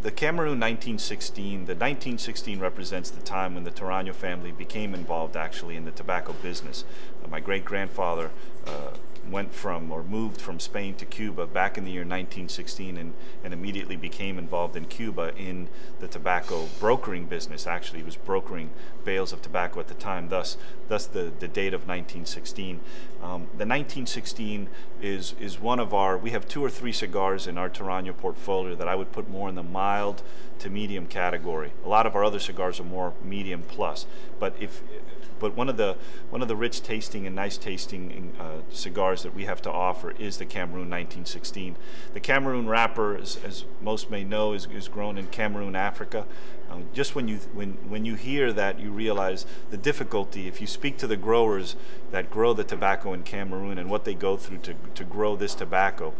the Cameroon 1916, the 1916 represents the time when the Toraño family became involved actually in the tobacco business. My great-grandfather went from or moved from Spain to Cuba back in the year 1916 and immediately became involved in Cuba in the tobacco brokering business. Actually, he was brokering bales of tobacco at the time, thus the date of 1916. The 1916 is one of our, we have 2 or 3 cigars in our Toraño portfolio that I would put more in the mild to medium category. A lot of our other cigars are more medium plus, but one of the rich tasting and nice tasting cigars that we have to offer is the Cameroon 1916. The Cameroon wrapper, as most may know, is grown in Cameroon, Africa. Just when you hear that, you realize the difficulty. If you speak to the growers that grow the tobacco in Cameroon and what they go through to grow this tobacco,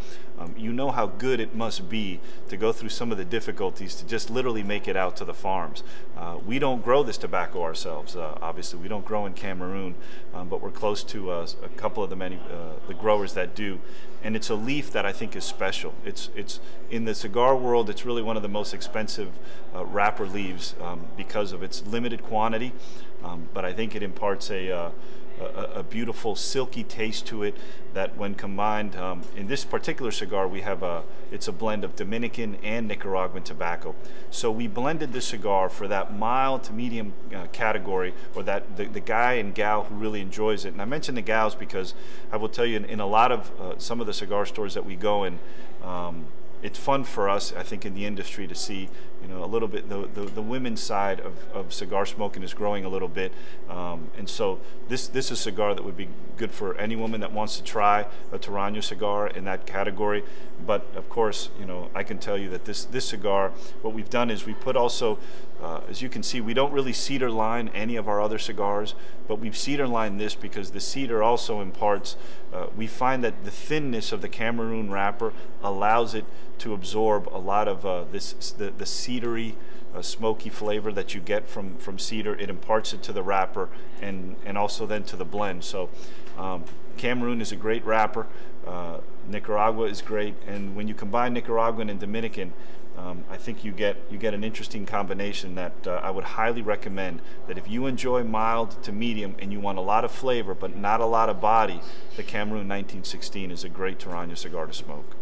you know how good it must be to go through some of the difficulties to just literally make it out to the farms. We don't grow this tobacco ourselves. Obviously, we don't grow in Cameroon, but we're close to a couple of the growers that do. And it's a leaf that I think is special. It's in the cigar world, it's really one of the most expensive wrapper leaves because of its limited quantity. But I think it imparts a beautiful silky taste to it that when combined, in this particular cigar we have it's a blend of Dominican and Nicaraguan tobacco. So we blended this cigar for that mild to medium category, or that the guy and gal who really enjoys it. And I mention the gals because I will tell you in a lot of some of the cigar stores that we go in, it's fun for us, I think, in the industry to see, you know, a little bit the women's side of cigar smoking is growing a little bit, and so this is a cigar that would be good for any woman that wants to try a Toraño cigar in that category. But of course, you know, I can tell you that this cigar, what we've done is we put also, as you can see, we don't really cedar line any of our other cigars, but we've cedar lined this because the cedar also imparts, we find that the thinness of the Cameroon wrapper allows it to absorb a lot of the cedary, smoky flavor that you get from cedar. It imparts it to the wrapper and also then to the blend. So Cameroon is a great wrapper. Nicaragua is great, and when you combine Nicaraguan and Dominican, I think you get an interesting combination that I would highly recommend. That if you enjoy mild to medium and you want a lot of flavor but not a lot of body, the Cameroon 1916 is a great Toraño cigar to smoke.